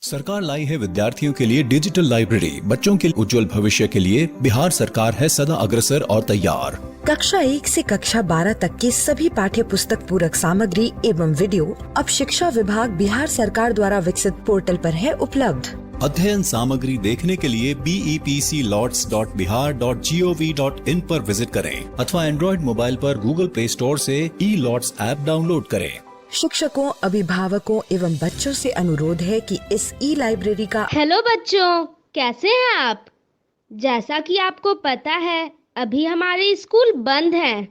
सरकार लाई है विद्यार्थियों के लिए डिजिटल लाइब्रेरी। बच्चों के उज्जवल भविष्य के लिए बिहार सरकार है सदा अग्रसर और तैयार। कक्षा 1 से कक्षा 12 तक की सभी पाठ्य पुस्तक पूरक सामग्री एवं वीडियो अब शिक्षा विभाग बिहार सरकार द्वारा विकसित पोर्टल पर है उपलब्ध। अध्ययन सामग्री देखने के लिए BEPCLots.bihar.gov.in पर विजिट करें अथवा एंड्रॉइड मोबाइल पर गूगल प्ले स्टोर से E-Lots ऐप डाउनलोड करें। शिक्षकों, अभिभावकों एवं बच्चों से अनुरोध है कि इस ई-लाइब्रेरी का। हेलो बच्चों, कैसे हैं आप? जैसा कि आपको पता है, अभी हमारे स्कूल बंद हैं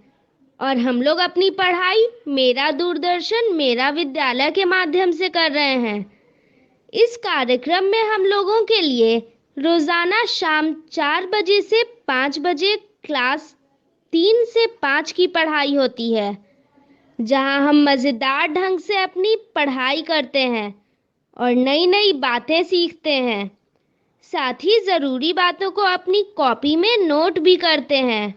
और हम लोग अपनी पढ़ाई मेरा दूरदर्शन मेरा विद्यालय के माध्यम से कर रहे हैं। इस कार्यक्रम में हम लोगों के लिए रोजाना शाम 4 बजे से 5 बजे क्लास 3 से 5 की पढ़ाई होती है, जहां हम मज़ेदार ढंग से अपनी पढ़ाई करते हैं और नई नई बातें सीखते हैं। साथ ही ज़रूरी बातों को अपनी कॉपी में नोट भी करते हैं।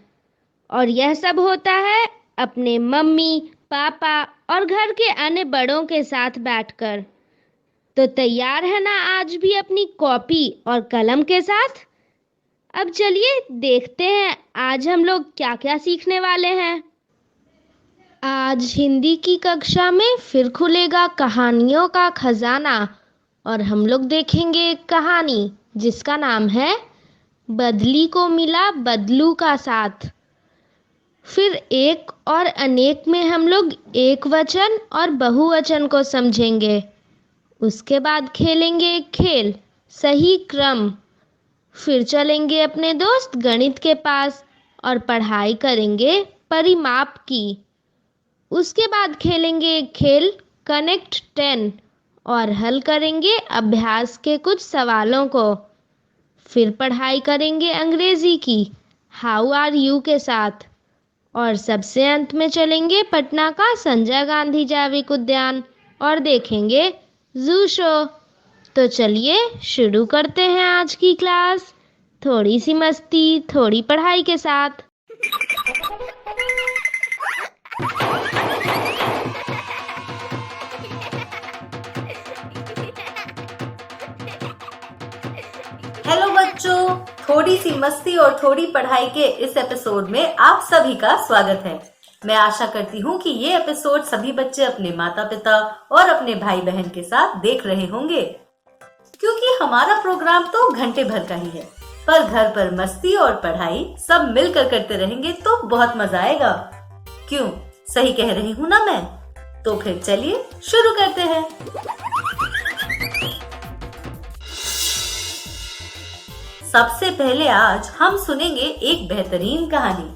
और यह सब होता है अपने मम्मी, पापा और घर के अन्य बड़ों के साथ बैठकर। तो तैयार है ना आज भी अपनी कॉपी और कलम के साथ? अब चलिए देखते हैं आज हम लोग क्या क्या सीखने वाले हैं। आज हिंदी की कक्षा में फिर खुलेगा कहानियों का खजाना और हम लोग देखेंगे एक कहानी जिसका नाम है बदली को मिला बदलू का साथ। फिर एक और अनेक में हम लोग एक वचन और बहुवचन को समझेंगे। उसके बाद खेलेंगे एक खेल सही क्रम। फिर चलेंगे अपने दोस्त गणित के पास और पढ़ाई करेंगे परिमाप की। उसके बाद खेलेंगे एक खेल कनेक्ट 10 और हल करेंगे अभ्यास के कुछ सवालों को। फिर पढ़ाई करेंगे अंग्रेजी की हाउ आर यू के साथ। और सबसे अंत में चलेंगे पटना का संजय गांधी जैविक उद्यान और देखेंगे जू शो। तो चलिए शुरू करते हैं आज की क्लास, थोड़ी सी मस्ती थोड़ी पढ़ाई के साथ। हेलो बच्चों, थोड़ी सी मस्ती और थोड़ी पढ़ाई के इस एपिसोड में आप सभी का स्वागत है। मैं आशा करती हूँ कि ये एपिसोड सभी बच्चे अपने माता पिता और अपने भाई बहन के साथ देख रहे होंगे, क्योंकि हमारा प्रोग्राम तो घंटे भर का ही है, पर घर पर मस्ती और पढ़ाई सब मिलकर करते रहेंगे तो बहुत मजा आएगा। क्यों, सही कह रही हूँ ना मैं? तो फिर चलिए शुरू करते हैं। सबसे पहले आज हम सुनेंगे एक बेहतरीन कहानी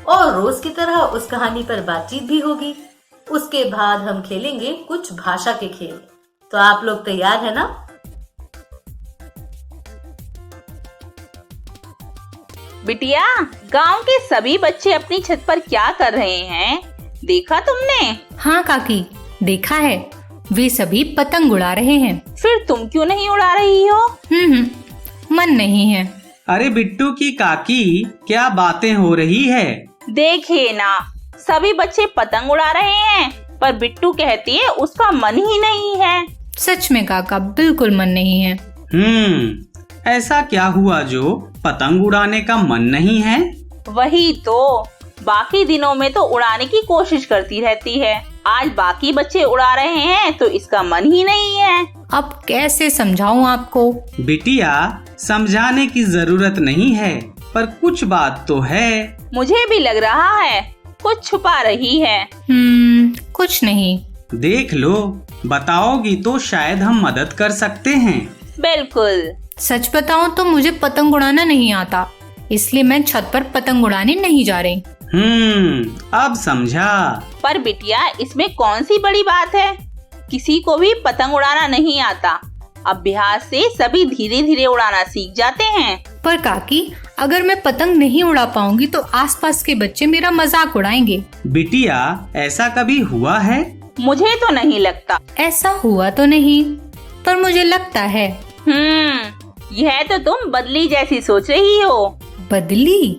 और रोज की तरह उस कहानी पर बातचीत भी होगी। उसके बाद हम खेलेंगे कुछ भाषा के खेल। तो आप लोग तैयार है ना? बिटिया, गांव के सभी बच्चे अपनी छत पर क्या कर रहे हैं, देखा तुमने? हाँ काकी, देखा है। वे सभी पतंग उड़ा रहे हैं। फिर तुम क्यों नहीं उड़ा रही हो? मन नहीं है। अरे बिट्टू की काकी, क्या बातें हो रही है? देखिए ना, सभी बच्चे पतंग उड़ा रहे हैं, पर बिट्टू कहती है उसका मन ही नहीं है। सच में काका, बिल्कुल मन नहीं है। ऐसा क्या हुआ जो पतंग उड़ाने का मन नहीं है? वही तो, बाकी दिनों में तो उड़ाने की कोशिश करती रहती है, आज बाकी बच्चे उड़ा रहे हैं तो इसका मन ही नहीं है। अब कैसे समझाऊं आपको? बिटिया, समझाने की जरूरत नहीं है, पर कुछ बात तो है। मुझे भी लग रहा है कुछ छुपा रही है। कुछ नहीं। देख लो, बताओगी तो शायद हम मदद कर सकते हैं। बिल्कुल। सच बताऊं तो मुझे पतंग उड़ाना नहीं आता, इसलिए मैं छत पर पतंग उड़ाने नहीं जा रही। अब समझा। पर बिटिया, इसमें कौन सी बड़ी बात है? किसी को भी पतंग उड़ाना नहीं आता, अभ्यास से सभी धीरे धीरे उड़ाना सीख जाते हैं। पर काकी, अगर मैं पतंग नहीं उड़ा पाऊंगी तो आसपास के बच्चे मेरा मजाक उड़ाएंगे। बिटिया, ऐसा कभी हुआ है? मुझे तो नहीं लगता। ऐसा हुआ तो नहीं, पर मुझे लगता है। यह तो तुम बदली जैसी सोच रही हो। बदली?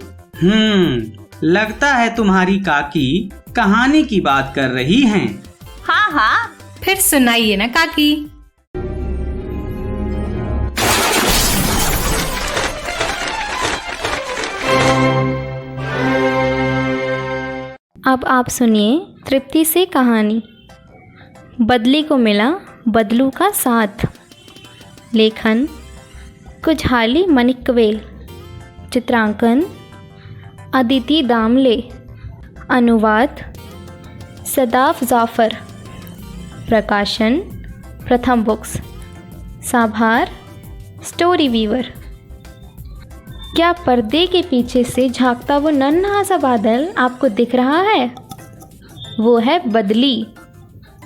लगता है तुम्हारी काकी कहानी की बात कर रही हैं। हाँ, फिर सुनाइए ना काकी। अब आप सुनिए तृप्ति से कहानी। बदली को मिला बदलू का साथ। लेखन कुजहाली मनिकवेल। चित्रांकन अदिति दामले। अनुवाद सदाफ जाफर। प्रकाशन प्रथम बुक्स। साभार स्टोरी वीवर। क्या पर्दे के पीछे से झांकता वो नन्हा सा बादल आपको दिख रहा है? वो है बदली।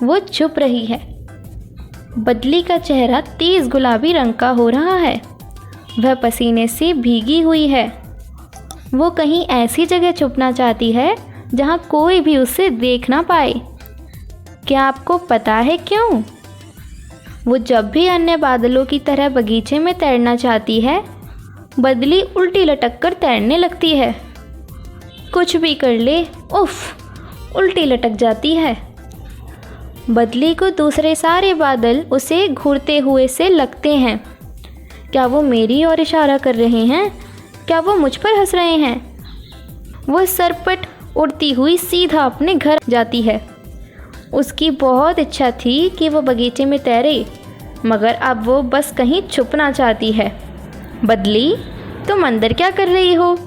वो छुप रही है। बदली का चेहरा तेज गुलाबी रंग का हो रहा है। वह पसीने से भीगी हुई है। वो कहीं ऐसी जगह छुपना चाहती है जहां कोई भी उसे देख ना पाए। क्या आपको पता है क्यों? वो जब भी अन्य बादलों की तरह बगीचे में तैरना चाहती है, बदली उल्टी लटक कर तैरने लगती है। कुछ भी कर ले, उफ, उल्टी लटक जाती है। बदली को दूसरे सारे बादल उसे घूरते हुए से लगते हैं। क्या वो मेरी ओर इशारा कर रहे हैं? क्या वो मुझ पर हंस रहे हैं? वो सरपट उड़ती हुई सीधा अपने घर जाती है। उसकी बहुत इच्छा थी कि वो बगीचे में तैरे, मगर अब वो बस कहीं छुपना चाहती है। बदली, तुम अंदर क्या कर रही हो?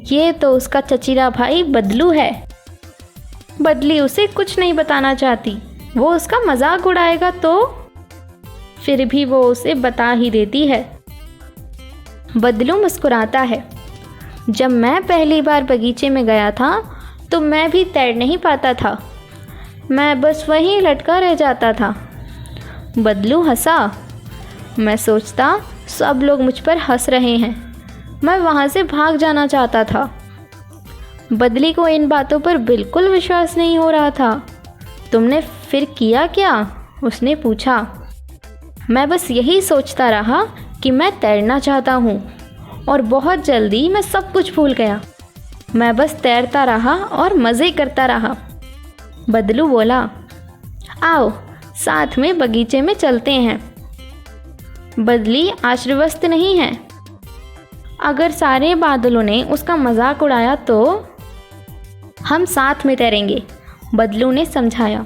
ये तो उसका चचेरा भाई बदलू है। बदली उसे कुछ नहीं बताना चाहती। वो उसका मजाक उड़ाएगा तो? फिर भी वो उसे बता ही देती है। बदलू मुस्कुराता है। जब मैं पहली बार बगीचे में गया था तो मैं भी तैर नहीं पाता था। मैं बस वहीं लटका रह जाता था। बदलू हंसा। मैं सोचता सब लोग मुझ पर हंस रहे हैं। मैं वहाँ से भाग जाना चाहता था। बदली को इन बातों पर बिल्कुल विश्वास नहीं हो रहा था। तुमने फिर किया क्या? उसने पूछा। मैं बस यही सोचता रहा कि मैं तैरना चाहता हूँ, और बहुत जल्दी मैं सब कुछ भूल गया। मैं बस तैरता रहा और मज़े करता रहा। बदलू बोला, आओ साथ में बगीचे में चलते हैं। बदली आश्वस्त नहीं है। अगर सारे बादलों ने उसका मजाक उड़ाया तो? हम साथ में तैरेंगे, बदलू ने समझाया।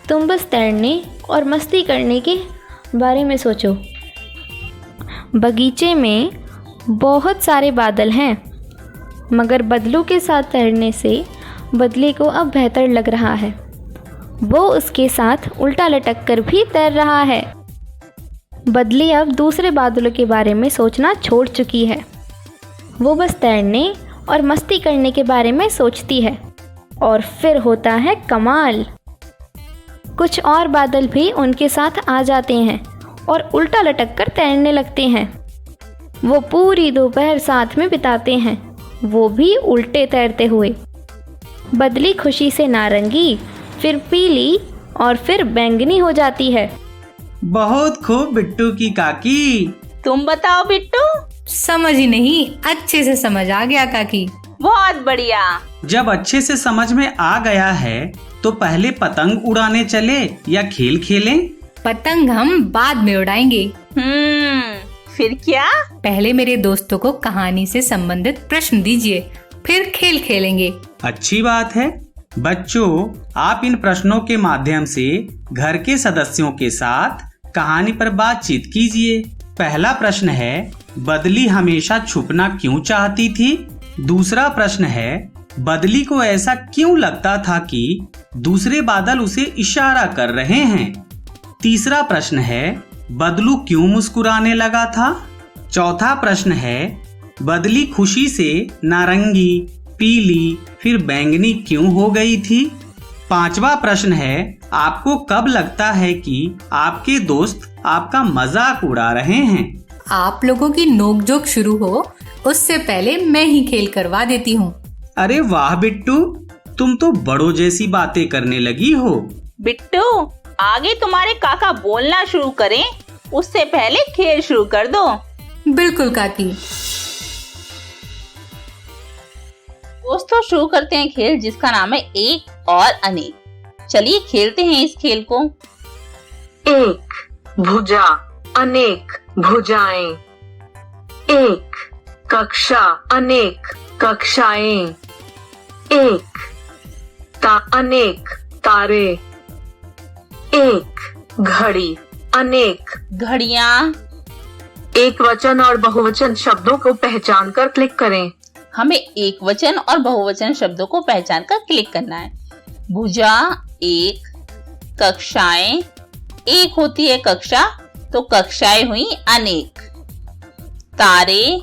तुम बस तैरने और मस्ती करने के बारे में सोचो। बगीचे में बहुत सारे बादल हैं, मगर बदलू के साथ तैरने से बदली को अब बेहतर लग रहा है। वो उसके साथ उल्टा लटक कर भी तैर रहा है। बदली अब दूसरे बादलों के बारे में सोचना छोड़ चुकी है। वो बस तैरने और मस्ती करने के बारे में सोचती है। और फिर होता है कमाल। कुछ और बादल भी उनके साथ आ जाते हैं और उल्टा लटक कर तैरने लगते हैं। वो पूरी दोपहर साथ में बिताते हैं, वो भी उल्टे तैरते हुए। बदली खुशी से नारंगी, फिर पीली और फिर बैंगनी हो जाती है। बहुत खूब बिट्टू की काकी। तुम बताओ बिट्टू। समझ ही नहीं, अच्छे से समझ आ गया काकी। बहुत बढ़िया। जब अच्छे से समझ में आ गया है तो पहले पतंग उड़ाने चले या खेल खेलें? पतंग हम बाद में उड़ाएंगे। फिर क्या? पहले मेरे दोस्तों को कहानी से संबंधित प्रश्न दीजिए, फिर खेल खेलेंगे। अच्छी बात है। बच्चों, आप इन प्रश्नों के माध्यम से घर के सदस्यों के साथ कहानी पर बातचीत कीजिए। पहला प्रश्न है, बदली हमेशा छुपना क्यों चाहती थी? दूसरा प्रश्न है, बदली को ऐसा क्यों लगता था कि दूसरे बादल उसे इशारा कर रहे हैं? तीसरा प्रश्न है, बदलू क्यों मुस्कुराने लगा था? चौथा प्रश्न है, बदली खुशी से नारंगी, पीली, फिर बैंगनी क्यों हो गई थी? पांचवा प्रश्न है, आपको कब लगता है कि आपके दोस्त आपका मजाक उड़ा रहे हैं? आप लोगों की नोकझोंक शुरू हो उससे पहले मैं ही खेल करवा देती हूँ। अरे वाह बिट्टू, तुम तो बड़ों जैसी बातें करने लगी हो। बिट्टू, आगे तुम्हारे काका बोलना शुरू करें उससे पहले खेल शुरू कर दो। बिल्कुल काकी। दोस्तों, शुरू करते हैं खेल जिसका नाम है एक और अनेक। चलिए खेलते हैं इस खेल को। एक भुजा, अनेक भुजाएं। एक कक्षा, अनेक कक्षाएं। एक अनेक तारे। एक घड़ी, अनेक घड़ियां। एक वचन और बहुवचन शब्दों को पहचान कर क्लिक करें। हमें एक वचन और बहुवचन शब्दों को पहचान कर क्लिक करना है। भुजा एक, कक्षाएं, एक होती है कक्षा तो कक्षाएं हुई अनेक। तारे,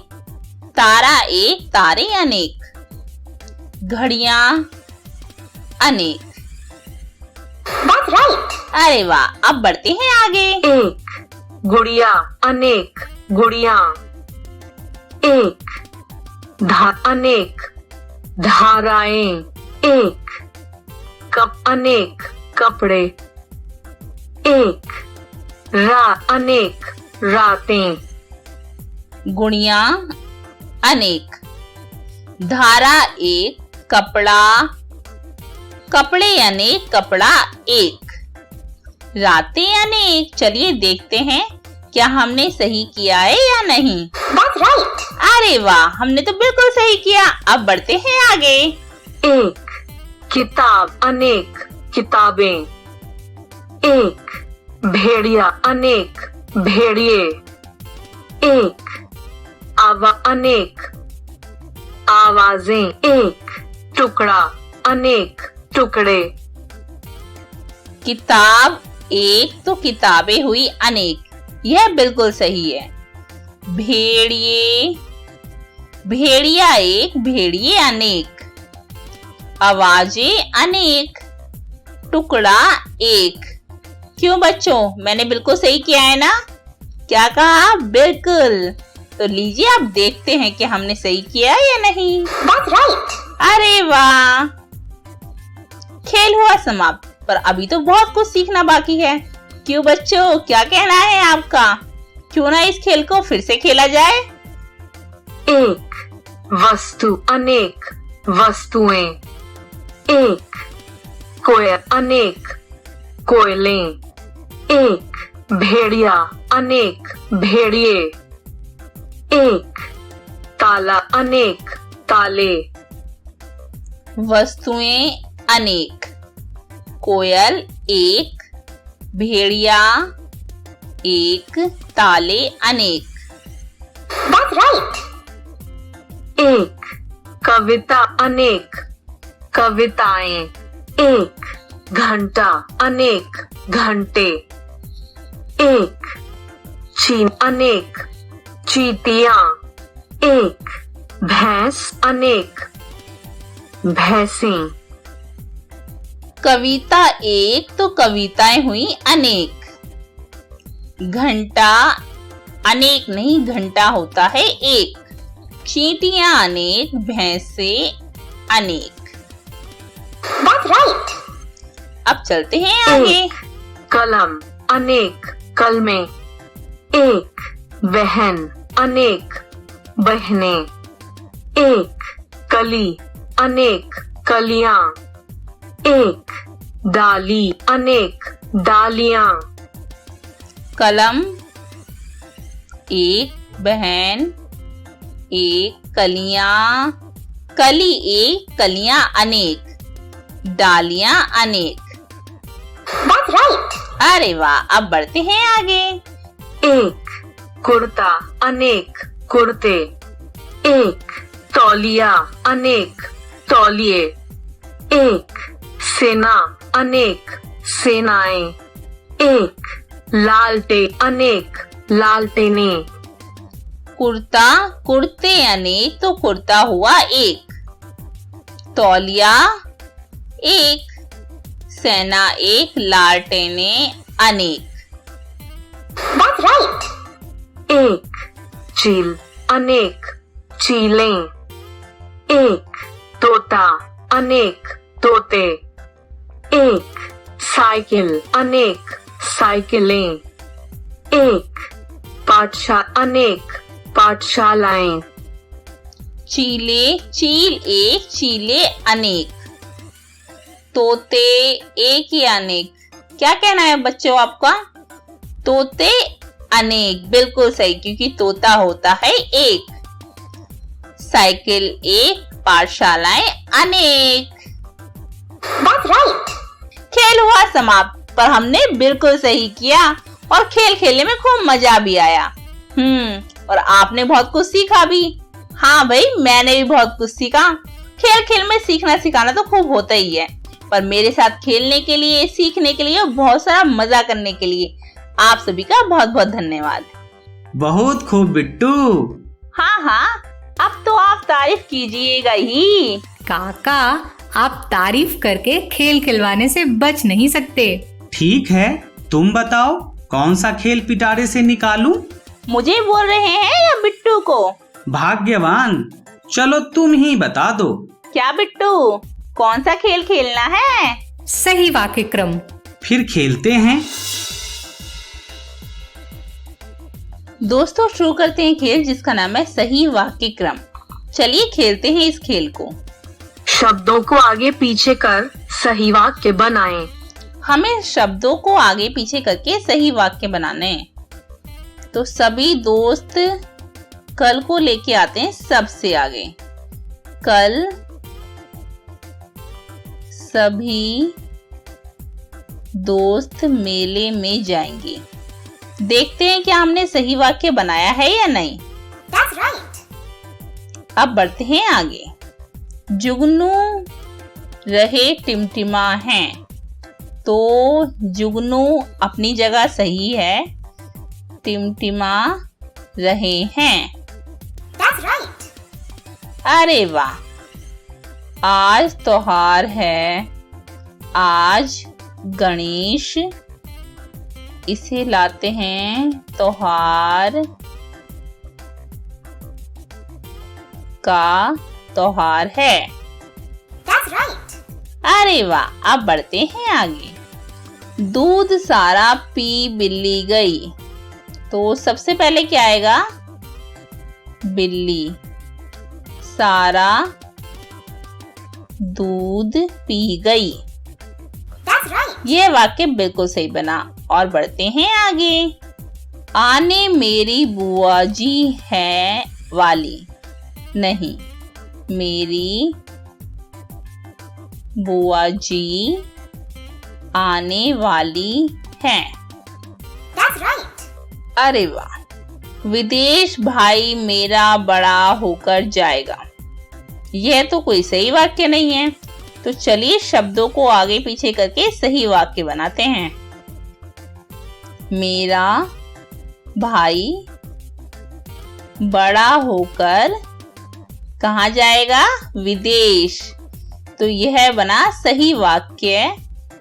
तारा एक, तारे अनेक। घड़ियां अनेक। That's right. अरे वाह, अब बढ़ते हैं आगे। एक गुड़िया, अनेक गुड़िया। एक अनेक धाराएं। एक कप, अनेक कपड़े। एक अनेक रातें। गुड़िया अनेक। धारा एक, कपड़ा, कपड़े अनेक, कपड़ा एक। रातें अनेक। चलिए देखते हैं क्या हमने सही किया है या नहीं। That's right. अरे वाह, हमने तो बिल्कुल सही किया। अब बढ़ते हैं आगे। एक किताब, अनेक किताबें। एक भेड़िया, अनेक भेड़िए। एक अनेक आवाजें। एक टुकड़ा, अनेक टुकड़े। किताब एक तो किताबें हुई अनेक, यह बिल्कुल सही है। भेड़िए, भेड़िया एक, भेड़िए अनेक। आवाजें अनेक, टुकड़ा एक। क्यों बच्चों, मैंने बिल्कुल सही किया है ना? क्या कहा? बिल्कुल। तो लीजिए अब देखते हैं कि हमने सही किया या नहीं। That's right. अरे वाह, खेल हुआ समाप्त, पर अभी तो बहुत कुछ सीखना बाकी है। क्यों बच्चों, क्या कहना है आपका? क्यों ना इस खेल को फिर से खेला जाए? एक वस्तु, अनेक वस्तुएं। एक कोयल, अनेक कोयलें। एक भेड़िया, अनेक भेड़िए। एक ताला, अनेक ताले। वस्तुएं अनेक। कोयल एक, भेड़िया एक, ताले अनेक। That's right. एक कविता, अनेक कविताएं। एक घंटा, अनेक घंटे। एक चीन, अनेक चींटियां। एक भैंस, अनेक भैंसें। कविता एक तो कविताएं हुई अनेक। घंटा अनेक नहीं, घंटा होता है एक। चींटियां अनेक, भैंसे अनेक। That's right. अब चलते हैं आगे। एक कलम, अनेक कलमें। एक बहन, अनेक बहनें। एक कली, अनेक कलियां। एक डाली, अनेक डालियां। कलम एक, बहन एक, कलियां, कली एक, कलियां अनेक, डालियां अनेक। That's right. अरे वाह, अब बढ़ते हैं आगे। एक कुर्ता, अनेक कुर्ते। एक तौलिया, अनेक तौलिए। एक सेना, अनेक सेनाएं। एक लालटे, अनेक लालटेनें। कुर्ता, कुर्ते अनेक तो कुर्ता हुआ एक। तौलिया एक, सेना एक, लालटेने अनेक। That's right. एक चील, अनेक चीलें। एक तोता, अनेक तोते। एक साइकिल, अनेक साइकिलें। एक पाठशाला, अनेक पाठशालाएं। चीले, चील एक, चीले अनेक। तोते एक या अनेक? क्या कहना है बच्चों आपका? तोते अनेक, बिल्कुल सही, क्योंकि तोता होता है एक। साइकिल एक, पाठशालाएं अनेक। That's right. खेल हुआ समाप्त, पर हमने बिल्कुल सही किया और खेल खेलने में खूब मजा भी आया। और आपने बहुत कुछ सीखा भी। हाँ भाई, मैंने भी बहुत कुछ सीखा। खेल खेल में सीखना सिखाना तो खूब होता ही है, पर मेरे साथ खेलने के लिए, सीखने के लिए और बहुत सारा मजा करने के लिए आप सभी का बहुत बहुत धन्यवाद। बहुत खूब बिट्टू। हाँ, अब तो आप तारीफ कीजिएगा ही। काका, आप तारीफ करके खेल खिलवाने से बच नहीं सकते। ठीक है, तुम बताओ कौन सा खेल पिटारे से निकालूं? मुझे बोल रहे हैं या बिट्टू को? भाग्यवान, चलो तुम ही बता दो। क्या बिट्टू, कौन सा खेल खेलना है? सही वाक्य क्रम। फिर खेलते हैं। दोस्तों, शुरू करते हैं खेल जिसका नाम है सही वाक्य क्रम। चलिए खेलते हैं इस खेल को। शब्दों को आगे पीछे कर सही वाक्य बनाएं। हमें शब्दों को आगे पीछे करके सही वाक्य बनाने हैं। तो सभी दोस्त कल को लेके आते हैं सबसे आगे। कल सभी दोस्त मेले में जाएंगे। देखते हैं क्या हमने सही वाक्य बनाया है या नहीं। That's right. अब बढ़ते हैं आगे। जुगनू रहे टिमटिमा हैं, तो जुगनू अपनी जगह सही है, टिमटिमा रहे हैं। That's right. अरे वाह, आज त्योहार है, आज गणेश, इसे लाते हैं त्योहार का त्योहार है। That's right. अरे वाह, अब बढ़ते हैं आगे। दूध सारा पी बिल्ली गई, तो सबसे पहले क्या आएगा? बिल्ली सारा दूध पी गई। That's right. ये वाक्य बिल्कुल सही बना। और बढ़ते हैं आगे। आने मेरी बुआ जी है वाली, नहीं, मेरी बुआ जी आने वाली है। That's right. अरे वाह, विदेश भाई मेरा बड़ा होकर जाएगा। यह तो कोई सही वाक्य नहीं है। तो चलिए शब्दों को आगे पीछे करके सही वाक्य बनाते हैं। मेरा भाई बड़ा होकर कहाँ जाएगा? विदेश। तो यह बना सही वाक्य,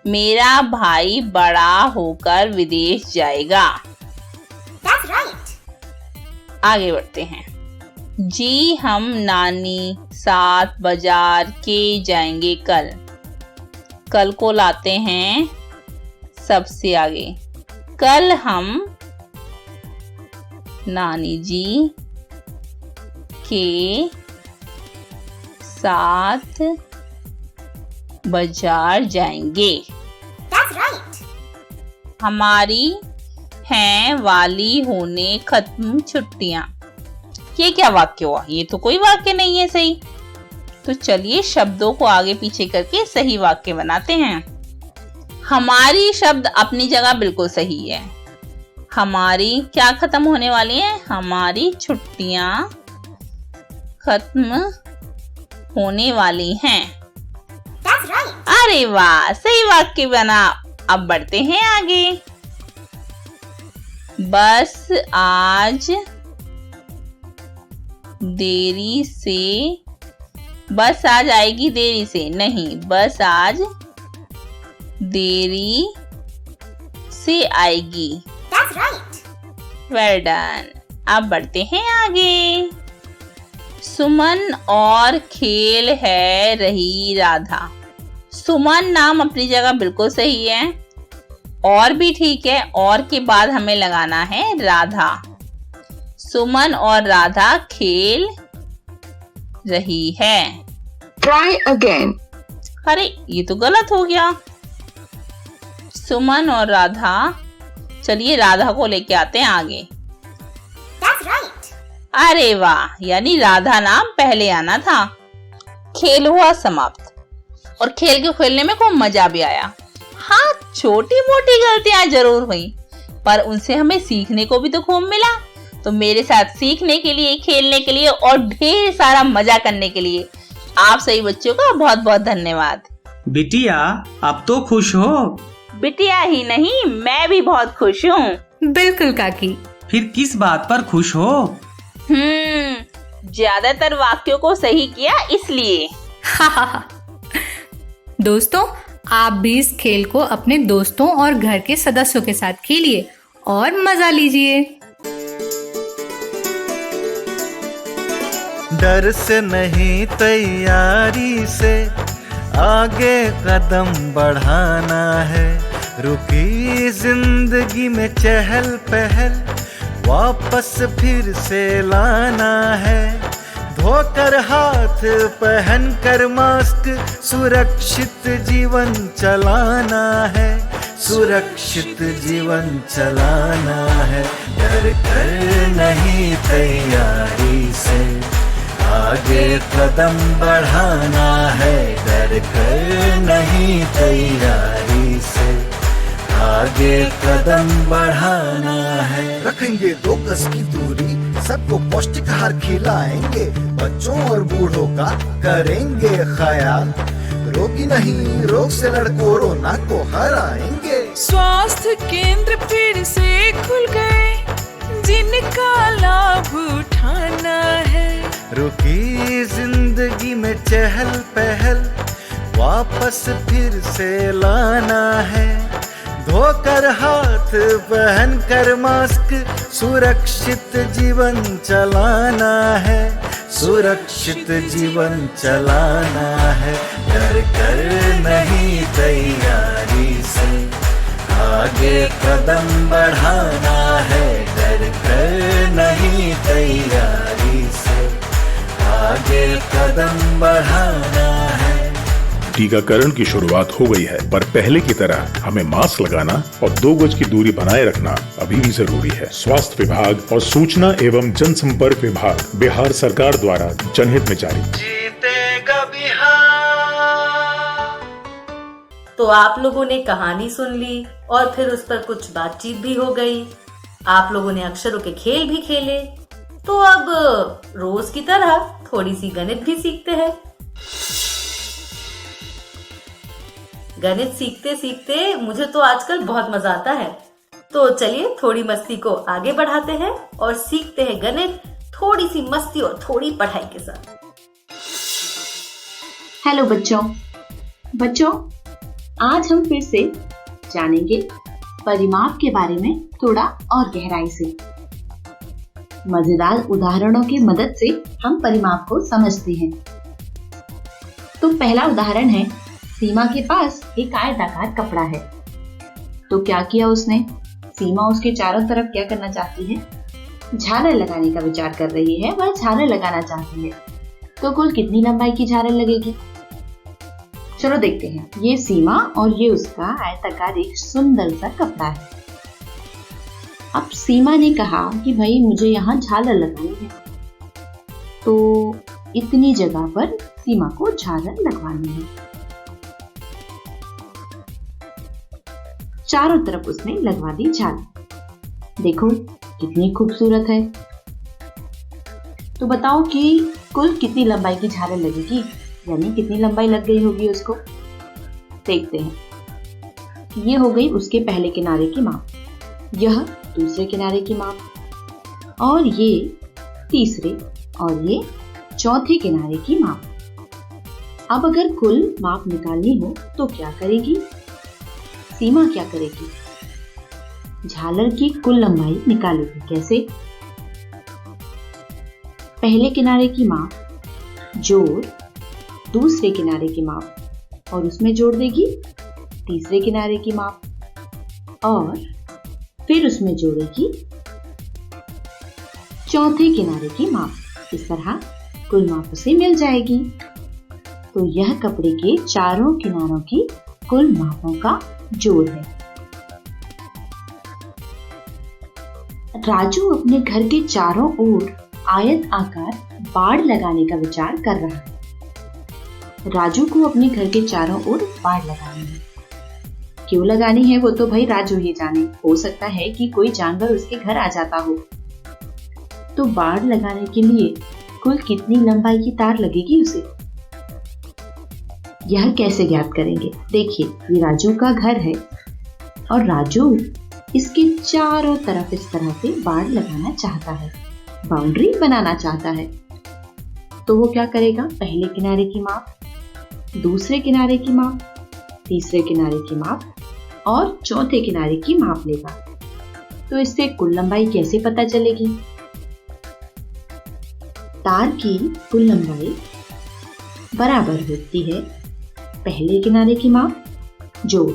मेरा भाई बड़ा होकर विदेश जाएगा। That's right. आगे बढ़ते हैं। जी हम नानी साथ बाजार के जाएंगे कल। कल को लाते हैं सबसे आगे। कल हम नानी जी के साथ बाजार जाएंगे। That's right. हमारी हैं वाली होने खत्म छुट्टियां। ये क्या वाक्य हुआ? ये तो कोई वाक्य नहीं है सही। तो चलिए शब्दों को आगे पीछे करके सही वाक्य बनाते हैं। हमारी शब्द अपनी जगह बिल्कुल सही है। हमारी क्या खत्म होने वाली है? हमारी छुट्टियां खत्म होने वाली हैं। That's right. अरे वाह, सही वाक्य बना। अब बढ़ते हैं आगे। बस आज देरी से, बस आज आएगी देरी से, नहीं, बस आज देरी से आएगी। That's right. Well done. अब बढ़ते हैं आगे। सुमन और खेल है रही राधा। सुमन नाम अपनी जगह बिल्कुल सही है, और भी ठीक है, और के बाद हमें लगाना है राधा। सुमन और राधा खेल रही है। Try again. अरे ये तो गलत हो गया। सुमन और राधा, चलिए राधा को लेके आते हैं आगे। That's right. अरे वाह, यानी राधा नाम पहले आना था। खेल हुआ समाप्त। और खेल के खेलने में खूब मजा भी आया। हाँ, छोटी मोटी गलतियां जरूर हुई, पर उनसे हमें सीखने को भी तो खूब मिला। तो मेरे साथ सीखने के लिए, खेलने के लिए और ढेर सारा मजा करने के लिए आप सभी बच्चों का बहुत बहुत धन्यवाद। बिटिया, अब तो खुश हो? बिटिया ही नहीं, मैं भी बहुत खुश हूँ। बिल्कुल काकी। फिर किस बात पर खुश हो? ज्यादातर वाक्यों को सही किया इसलिए। दोस्तों, आप भी इस खेल को अपने दोस्तों और घर के सदस्यों के साथ खेलिए और मजा लीजिए। डर से नहीं, तैयारी से आगे कदम बढ़ाना है। रुकी जिंदगी में चहल पहल वापस फिर से लाना है। धोकर हाथ, पहन कर मास्क, सुरक्षित जीवन चलाना है। सुरक्षित जीवन चलाना है। डर कर नहीं, तैयारी से आगे कदम बढ़ाना है। डर कर नहीं, तैयारी से आगे कदम बढ़ाना है। रखेंगे 2 गज की दूरी, सबको पौष्टिक आहार खिलाएंगे, बच्चों और बूढ़ों का करेंगे ख्याल। रोगी नहीं, रोग से लड़ कोरोना को हराएंगे। स्वास्थ्य केंद्र फिर से खुल गए, जिनका लाभ उठाना है। रुकी जिंदगी में चहल पहल वापस फिर से लाना है। धोकर हाथ, पहन कर मास्क, सुरक्षित जीवन चलाना है। सुरक्षित जीवन चलाना है। डर कर नहीं, तैयारी से आगे कदम बढ़ाना है। डर कर नहीं, तैयारी से आगे कदम बढ़ाना है। टीकाकरण की शुरुआत हो गई है, पर पहले की तरह हमें मास्क लगाना और 2 गज की दूरी बनाए रखना अभी भी जरूरी है। स्वास्थ्य विभाग और सूचना एवं जनसंपर्क विभाग बिहार सरकार द्वारा जनहित में जारी। जीतेगा बिहार। तो आप लोगों ने कहानी सुन ली और फिर उस पर कुछ बातचीत भी हो गई। आप लोगों ने अक्षरों के खेल भी खेले। तो अब रोज की तरह थोड़ी सी गणित भी सीखते हैं। गणित सीखते सीखते मुझे तो आजकल बहुत मजा आता है। तो चलिए थोड़ी मस्ती को आगे बढ़ाते हैं और सीखते हैं गणित थोड़ी सी मस्ती और थोड़ी पढ़ाई के साथ। हेलो बच्चों, आज हम फिर से जानेंगे परिमाप के बारे में थोड़ा और गहराई से। मजेदार उदाहरणों की मदद से हम परिमाप को समझते हैं। तो पहला उदाहरण है, सीमा के पास एक आयताकार कपड़ा है। तो क्या किया उसने? सीमा उसके चारों तरफ क्या करना चाहती है? झालर लगाने का विचार कर रही है। वह झालर लगाना चाहती है। तो कुल कितनी लंबाई की झालर लगेगी? चलो देखते हैं। ये सीमा और ये उसका आयताकार एक सुंदर सा कपड़ा है। अब सीमा ने कहा कि भाई मुझे यहाँ झालर लगानी है। तो इतनी जगह पर सीमा को झालर लगवानी है। चारों तरफ उसने लगवा दी झालर। देखो कितनी खूबसूरत है। तो बताओ कि कुल कितनी लंबाई की झालर लगेगी, यानी कितनी लंबाई लग गई होगी उसको। देखते हैं। ये हो गई उसके पहले किनारे की माप, यह दूसरे किनारे की माप, और ये तीसरे और ये चौथे किनारे की माप। अब अगर कुल माप निकालनी हो तो क्या करेगी? सीमा क्या करेगी? झालर की कुल लंबाई निकालेगी। कैसे? पहले किनारे की माप जोड़ दूसरे किनारे की माप और उसमें जोड़ देगी तीसरे किनारे की माप और फिर उसमें जोड़ेगी चौथे किनारे की माप। इस तरह कुल माप उसे मिल जाएगी। तो यह कपड़े के चारों किनारों की कुल मापों का जोड़ है। राजू अपने घर के चारों ओर आयत आकार बाड़ लगाने का विचार कर रहा है। राजू को अपने घर के चारों ओर बाड़ लगानी है। क्यों लगानी है वो तो भाई राजू ही जाने। हो सकता है कि कोई जानवर उसके घर आ जाता हो। तो बाड़ लगाने के लिए कुल कितनी लंबाई की तार लगेगी उसे, यह कैसे ज्ञात करेंगे? देखिए, ये राजू का घर है और राजू इसके चारों तरफ इस तरह से बाड़ लगाना चाहता है, बाउंड्री बनाना चाहता है। तो वो क्या करेगा? पहले किनारे की माप, दूसरे किनारे की माप, तीसरे किनारे की माप और चौथे किनारे की माप लेगा। तो इससे कुल लंबाई कैसे पता चलेगी? तार की कुल लंबाई बराबर होती है पहले किनारे की माप जोड़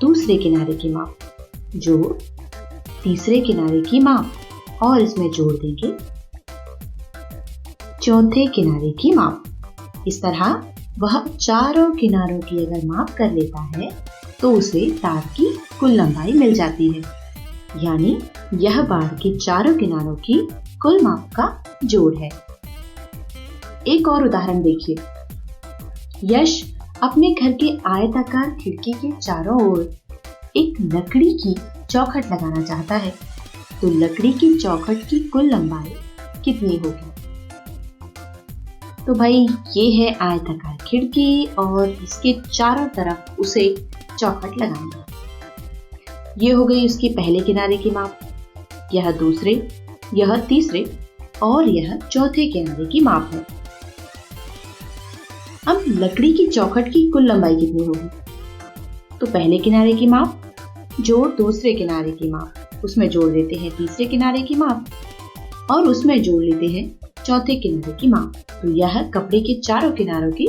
दूसरे किनारे की माप जोड़ तीसरे किनारे की माप और इसमें जोड़ देंगे चौथे किनारे की माप। इस तरह वह चारों किनारों की अगर माप कर लेता है तो उसे तार की कुल लंबाई मिल जाती है, यानी यह बाड़ के चारों किनारों की कुल माप का जोड़ है। एक और उदाहरण देखिए। यश अपने घर के आयताकार खिड़की के चारों ओर एक लकड़ी की चौखट लगाना चाहता है। तो लकड़ी की चौखट की कुल लंबाई कितनी होगी? तो भाई ये है आयताकार खिड़की और इसके चारों तरफ उसे चौखट लगानी है। ये हो गई उसकी पहले किनारे की माप, यह दूसरे, यह तीसरे और यह चौथे किनारे की माप है। अब लकड़ी की चौखट की कुल लंबाई कितनी होगी? तो पहले किनारे की माप जोड़ दूसरे किनारे की माप, उसमें जोड़ देते हैं तीसरे किनारे की माप और उसमें जोड़ लेते हैं चौथे किनारे की माप। तो यह कपड़े के चारों किनारों की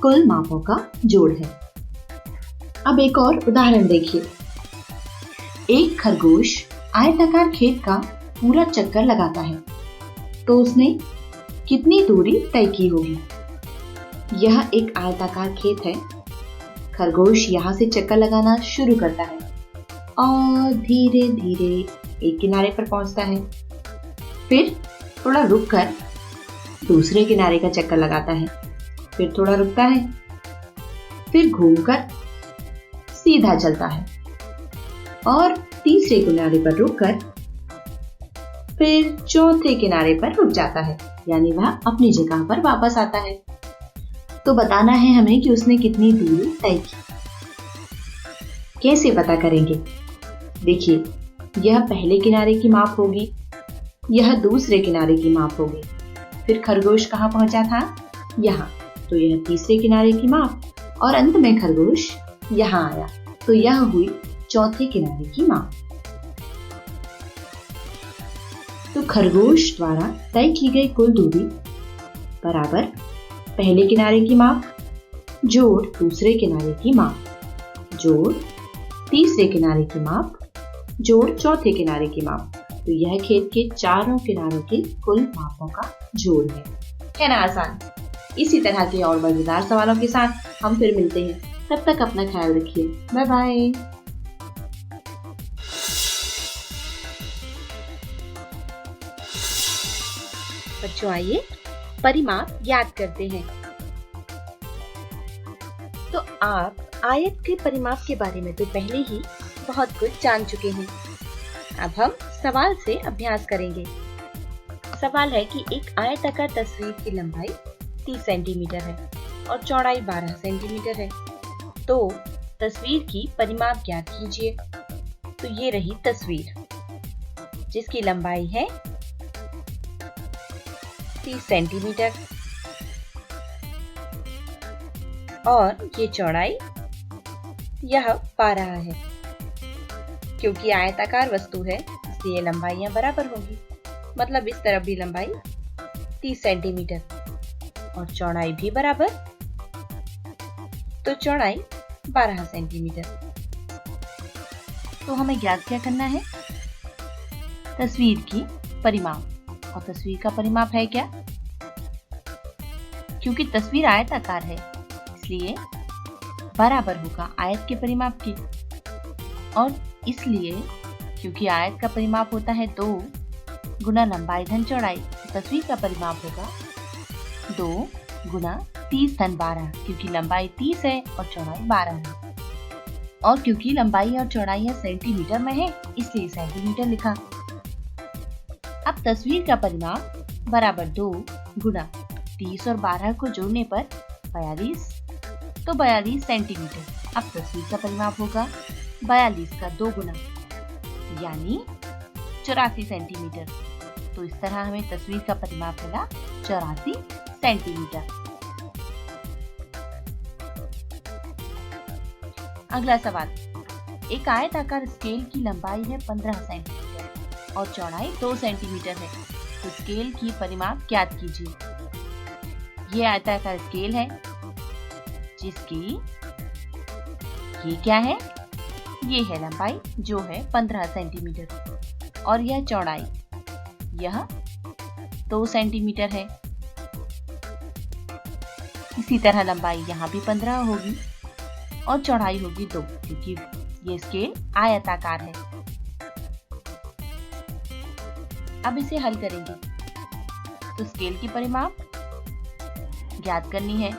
कुल मापों का जोड़ है। अब एक और उदाहरण देखिए। एक खरगोश आयताकार खेत का पूरा चक्कर लगाता है, तो उसने कितनी दूरी तय की होगी? यह एक आयताकार खेत है। खरगोश यहाँ से चक्कर लगाना शुरू करता है और धीरे धीरे एक किनारे पर पहुंचता है, फिर थोड़ा रुककर दूसरे किनारे का चक्कर लगाता है, फिर थोड़ा रुकता है, फिर घूमकर सीधा चलता है और तीसरे किनारे पर रुककर फिर चौथे किनारे पर रुक जाता है, यानी वह अपनी जगह पर वापस आता है। तो बताना है हमें कि उसने कितनी दूरी तय की। कैसे पता करेंगे? देखिए, यह पहले किनारे की माप होगी, यह दूसरे किनारे की माप होगी, फिर खरगोश कहाँ पहुंचा था? यहाँ, तो यह तीसरे किनारे की माप और अंत में खरगोश यहाँ आया, तो यह हुई चौथे किनारे की माप। तो खरगोश द्वारा तय की गई कुल दूरी बराबर पहले किनारे की माप जोड़ दूसरे किनारे की माप जोड़ तीसरे किनारे की माप जोड़ चौथे किनारे की माप। तो यह खेत के चारों किनारों के कुल मापों का जोड़ है ना आसान? इसी तरह के और मजेदार सवालों के साथ हम फिर मिलते हैं। तब तक अपना ख्याल रखिए। Bye bye. बच्चों आइए परिमाप याद करते हैं। तो आप आयत के परिमाप के बारे में तो पहले ही बहुत कुछ जान चुके हैं। अब हम सवाल से अभ्यास करेंगे। सवाल है कि एक आयताकार तस्वीर की लंबाई 30 सेंटीमीटर है और चौड़ाई 12 सेंटीमीटर है। तो तस्वीर की परिमाप ज्ञात कीजिए। तो ये रही तस्वीर जिसकी लंबाई है 30 सेंटीमीटर और ये चौड़ाई यह 12 है। क्योंकि आयताकार वस्तु है इसलिए लंबाइयां बराबर होंगी, मतलब इस तरफ भी लंबाई 30 सेंटीमीटर और चौड़ाई भी बराबर, तो चौड़ाई 12 सेंटीमीटर। तो हमें ज्ञात क्या करना है? तस्वीर की परिमाप। और तस्वीर का परिमाप है क्या? क्योंकि तस्वीर आयताकार है इसलिए बराबर होगा आयत के परिमाप की, और इसलिए क्योंकि आयत का परिमाप होता है 2 गुना लंबाई धन चौड़ाई, तस्वीर का परिमाप होगा 2 गुना 30 धन 12, क्योंकि लंबाई 30 है और चौड़ाई 12 है। और क्योंकि लंबाई और चौड़ाई सेंटीमीटर में है, इसलिए सेंटीमीटर लिखा। अब तस्वीर का परिमाप बराबर 2 गुना 30 और 12 को जोड़ने पर 42, तो 42 सेंटीमीटर। अब तस्वीर का परिमाप होगा 42 का 2 गुना, यानी 84 सेंटीमीटर। तो इस तरह हमें तस्वीर का परिमाप मिला 84 सेंटीमीटर। अगला सवाल, एक आयताकार स्केल की लंबाई है 15 सेंटीमीटर और चौड़ाई 2 सेंटीमीटर है, तो स्केल की परिमाप ज्ञात कीजिए। ये आयताकार स्केल है जिसकी ये क्या है, ये है लंबाई जो है 15 सेंटीमीटर और यह चौड़ाई यह 2 सेंटीमीटर है। इसी तरह लंबाई यहाँ भी 15 होगी और चौड़ाई होगी 2, क्योंकि ये स्केल आयताकार है। अब इसे हल करेंगे तो स्केल की परिमाप ज्ञात करनी है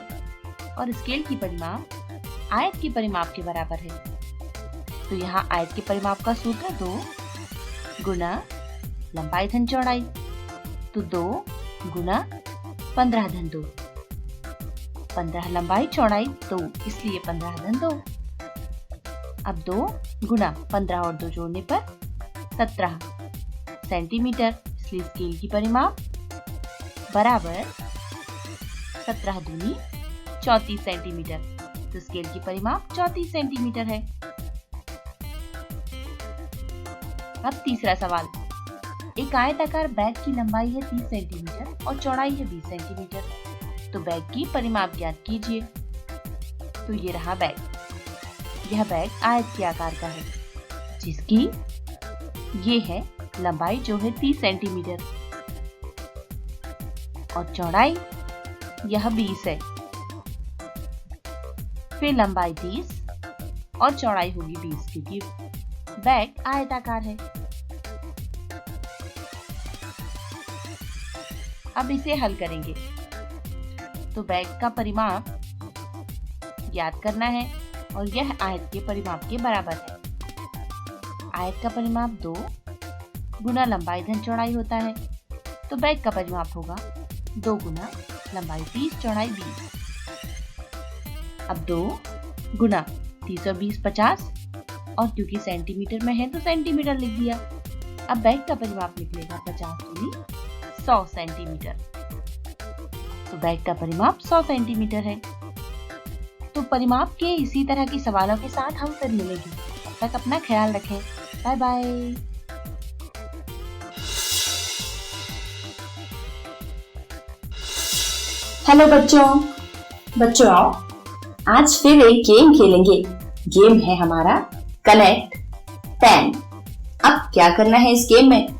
और स्केल की परिमाप आयत की परिमाप के बराबर है। तो यहाँ आयत के परिमाप का सूत्र 2 गुना लंबाई धन चौड़ाई, तो 2 गुना 15 धन 2, 15 लंबाई चौड़ाई 2, इसलिए 15 धन 2। अब 2 गुना 15 और 2 जोड़ने पर 17 सेंटीमीटर, इसलिए स्केल की परिमाप बराबर 17 दूनी 34 सेंटीमीटर, तो स्केल की परिमाप 34 सेंटीमीटर है। अब तीसरा सवाल, एक आयताकार बैग की लंबाई है 30 सेंटीमीटर और चौड़ाई है 20 सेंटीमीटर, तो बैग की परिमाप ज्ञात कीजिए। तो ये रहा बैग, यह बैग आयत के आकार का है जिसकी ये है लंबाई जो है 30 सेंटीमीटर और चौड़ाई यह 20 है। फिर लंबाई 30 और चौड़ाई होगी 20, क्योंकि बैग आयताकार है। अब इसे हल करेंगे तो बैग का परिमाप ज्ञात करना है और यह आयत के परिमाप के बराबर है। आयत का परिमाप 2 गुना लंबाई धन चौड़ाई होता है, तो बैग का परिमाप होगा 2 गुना लंबाई 30 चौड़ाई 20। अब 2 गुना 30 और 20 50, और क्योंकि सेंटीमीटर में है तो सेंटीमीटर लिख दिया। अब बैग का परिमाप निकलेगा 50 दूनी 100 सेंटीमीटर, तो बैग का परिमाप 100 सेंटीमीटर है। तो परिमाप के इसी तरह के सवालों के साथ हम फिर मिलेंगे। तब तक अपना ख्याल रखें। Bye bye. हेलो बच्चों आओ, आज फिर एक गेम खेलेंगे। गेम है हमारा कनेक्ट 10। अब क्या करना है इस गेम में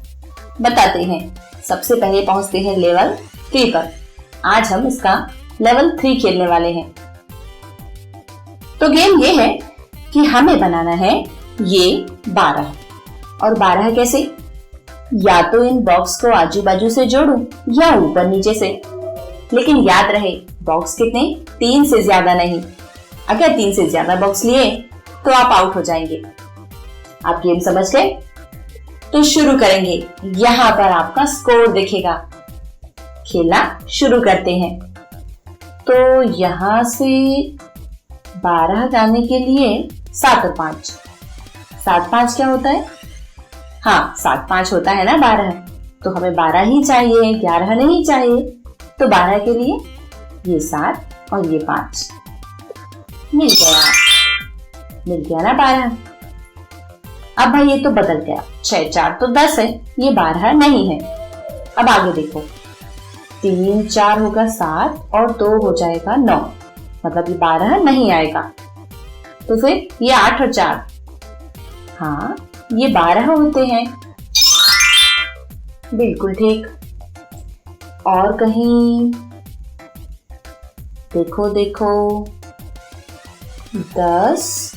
बताते हैं। सबसे पहले पहुंचते हैं लेवल 3 पर। आज हम इसका लेवल 3 खेलने वाले हैं। तो गेम ये है कि हमें बनाना है ये 12, और 12 कैसे, या तो इन बॉक्स को आजू बाजू से जोड़ूं या ऊपर नीचे से। लेकिन याद रहे बॉक्स कितने, 3 से ज्यादा नहीं। अगर 3 से ज्यादा बॉक्स लिए तो आप आउट हो जाएंगे। आप गेम समझ गए? तो शुरू करेंगे। यहाँ पर आपका स्कोर दिखेगा। खेलना शुरू करते हैं। तो यहाँ से 12 जाने के लिए 7 और 5, 7 5 क्या होता है? हाँ, 7 5 होता है ना 12। तो हमें 12 ही चाहिए, 11 नहीं चाहिए। तो 12 के लिए ये 7 और ये 5 मिल गया ना 12। अब भाई ये तो बदल गया, 6 4 तो 10 है, ये 12 नहीं है। अब आगे देखो, 3 4 होगा 7 और 2 हो जाएगा 9, मतलब ये 12 नहीं आएगा। तो फिर ये 8 और 4, हाँ ये 12 होते हैं। बिल्कुल ठीक। और कहीं देखो 10,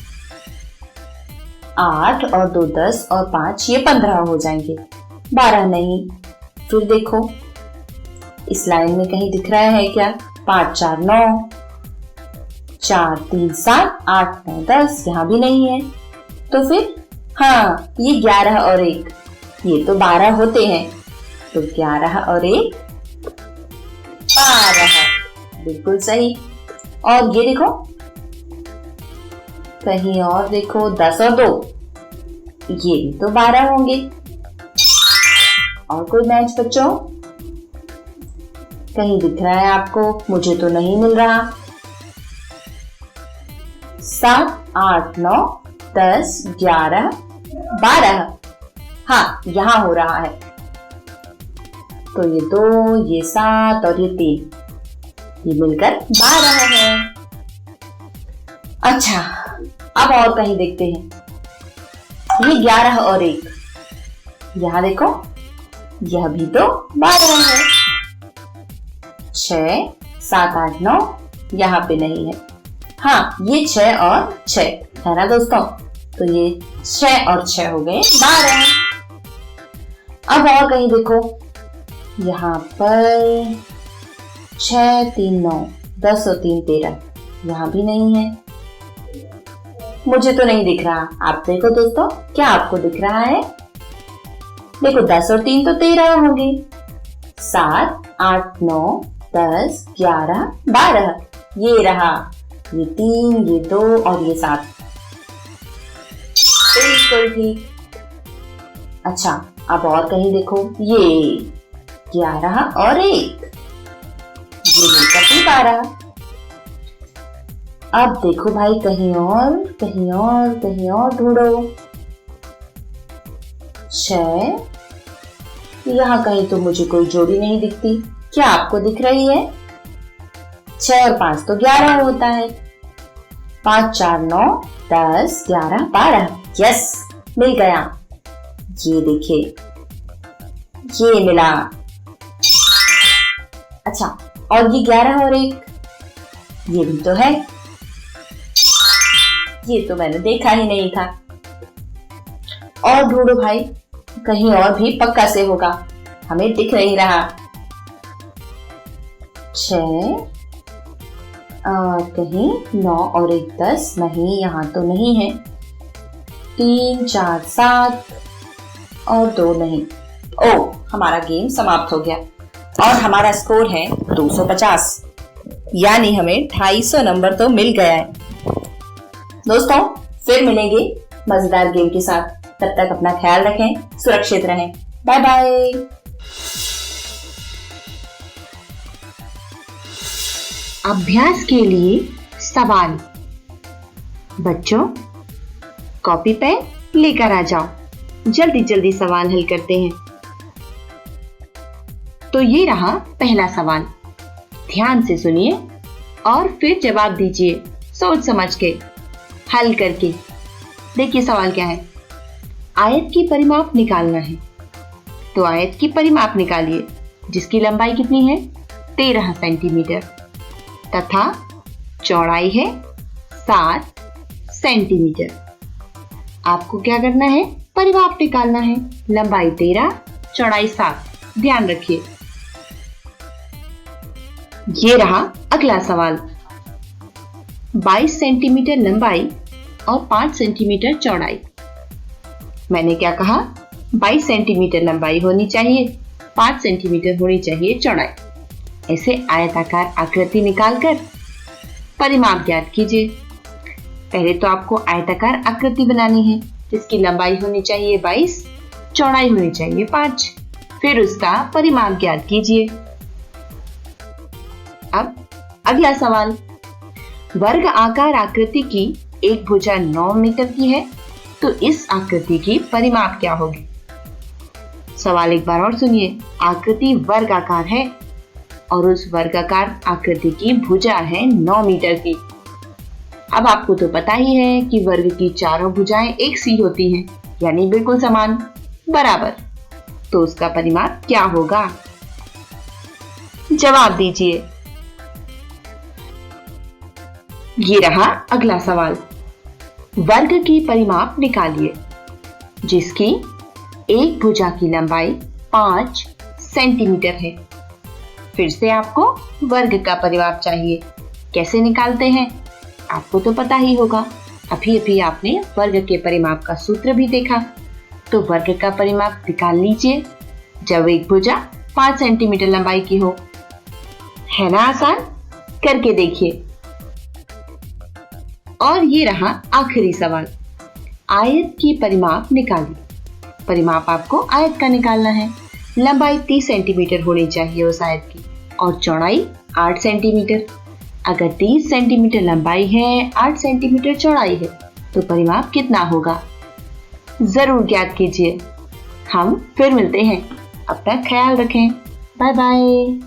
8 और 2 10 और 5 ये 15 हो जाएंगे, 12 नहीं। फिर देखो इस लाइन में कहीं दिख रहा है क्या? 5 4 9, 4 3 7 8 9 10, यहाँ भी नहीं है। तो फिर हाँ, ये 11 और 1, ये तो 12 होते हैं। तो 11 और 1 12, बिल्कुल सही। और ये देखो, कहीं और देखो, 10 और 2, ये भी तो 12 होंगे। और कोई मैच बच्चों कहीं दिख रहा है आपको? मुझे तो नहीं मिल रहा। 7 8 9 10 11 12, हाँ यहाँ हो रहा है। तो ये 2, ये 7 और ये 3, ये मिलकर 12 है। अच्छा, अब और कहीं देखते हैं। ये 11 और 1, यहाँ देखो, यह भी तो 12 है। 6 7 8 9, यहाँ पे नहीं है। हाँ, ये 6 और 6 है ना दोस्तों? तो ये 6 और 6 हो गए 12। अब और कहीं देखो, यहाँ पर 6 3 9 10 और 3 13, यहाँ भी नहीं है। मुझे तो नहीं दिख रहा। आप देखो दोस्तों, क्या आपको दिख रहा है? देखो, 10 और 3 तो 13 होंगे। 7 8 9 10 11 12, ये रहा। ये 3, ये 2 और ये 7, बिल्कुल ठीक। अच्छा, अब और कहीं देखो, ये 11 और 1, ये मिलकर भी 12। अब देखो भाई, कहीं और कहीं और कहीं और ढूंढो। 6, यहाँ कहीं तो मुझे कोई जोड़ी नहीं दिखती। क्या आपको दिख रही है? 6 और 5 तो 11 होता है। 5 4 9 10 11 12, यस, मिल गया। ये देखिए, ये मिला। अच्छा, और ये 11 और 1, ये भी तो है। ये तो मैंने देखा ही नहीं था। और ढूंढो भाई, कहीं और भी पक्का से होगा, हमें दिख नहीं रहा। 6 और कहीं 9 और 1 10, नहीं, यहाँ तो नहीं है। 3 4 7 और 2 नहीं। ओ, हमारा गेम समाप्त हो गया और हमारा स्कोर है 250, यानी हमें 250 नंबर तो मिल गया है। दोस्तों, फिर मिलेंगे मजेदार गेम के साथ। तब तक अपना ख्याल रखें, सुरक्षित रहें। Bye bye. अभ्यास के लिए सवाल। बच्चों, कॉपी पेन लेकर आ जाओ, जल्दी जल्दी सवाल हल करते हैं। तो ये रहा पहला सवाल, ध्यान से सुनिए और फिर जवाब दीजिए, सोच समझ के, हल करके। देखिए सवाल क्या है। आयत की परिमाप निकालना है, तो आयत की परिमाप निकालिए, जिसकी लंबाई कितनी है? 13 सेंटीमीटर तथा चौड़ाई है 7 सेंटीमीटर। आपको क्या करना है? परिमाप निकालना है। लंबाई 13, चौड़ाई 7। ध्यान रखिए। ये रहा अगला सवाल। 22 सेंटीमीटर लंबाई और 5 सेंटीमीटर चौड़ाई। मैंने क्या कहा? 22 सेंटीमीटर लंबाई होनी चाहिए, 5 सेंटीमीटर होनी चाहिए चौड़ाई। ऐसे आयताकार आकृति निकालकर परिमाप ज्ञात कीजिए। पहले तो आपको आयताकार आकृति बनानी है, जिसकी लंबाई होनी चाहिए 22, चौड़ाई होनी चाहिए 5। फिर उसका परिमाप ज्ञात कीजिए। अब अगला सवाल। वर्ग आकार आकृति की एक भुजा 9 मीटर की है, तो इस आकृति की परिमाप क्या होगी? सवाल एक बार और सुनिए। आकृति वर्गाकार है और उस वर्गाकार आकृति की भुजा है 9 मीटर की। अब आपको तो पता ही है कि वर्ग की चारों भुजाएं एक सी होती हैं, यानी बिल्कुल समान, बराबर। तो उसका परिमाप क्या होगा? जवाब दीजिए। ये रहा अगला सवाल। वर्ग की परिमाप निकालिए, जिसकी एक भुजा की लंबाई 5 सेंटीमीटर है। फिर से आपको वर्ग का परिमाप चाहिए। कैसे निकालते हैं आपको तो पता ही होगा, अभी अभी आपने वर्ग के परिमाप का सूत्र भी देखा। तो वर्ग का परिमाप निकाल लीजिए जब एक भुजा 5 सेंटीमीटर लंबाई की हो। है ना आसान? करके देखिए। और ये रहा आखिरी सवाल, आयत की परिमाप निकालिए। परिमाप आपको आयत का निकालना है। लंबाई 30 सेंटीमीटर होनी चाहिए उस आयत की और चौड़ाई 8 सेंटीमीटर। अगर 30 सेंटीमीटर लंबाई है, 8 सेंटीमीटर चौड़ाई है, तो परिमाप कितना होगा? जरूर ज्ञात कीजिए। हम फिर मिलते हैं। अपना ख्याल रखें। Bye bye.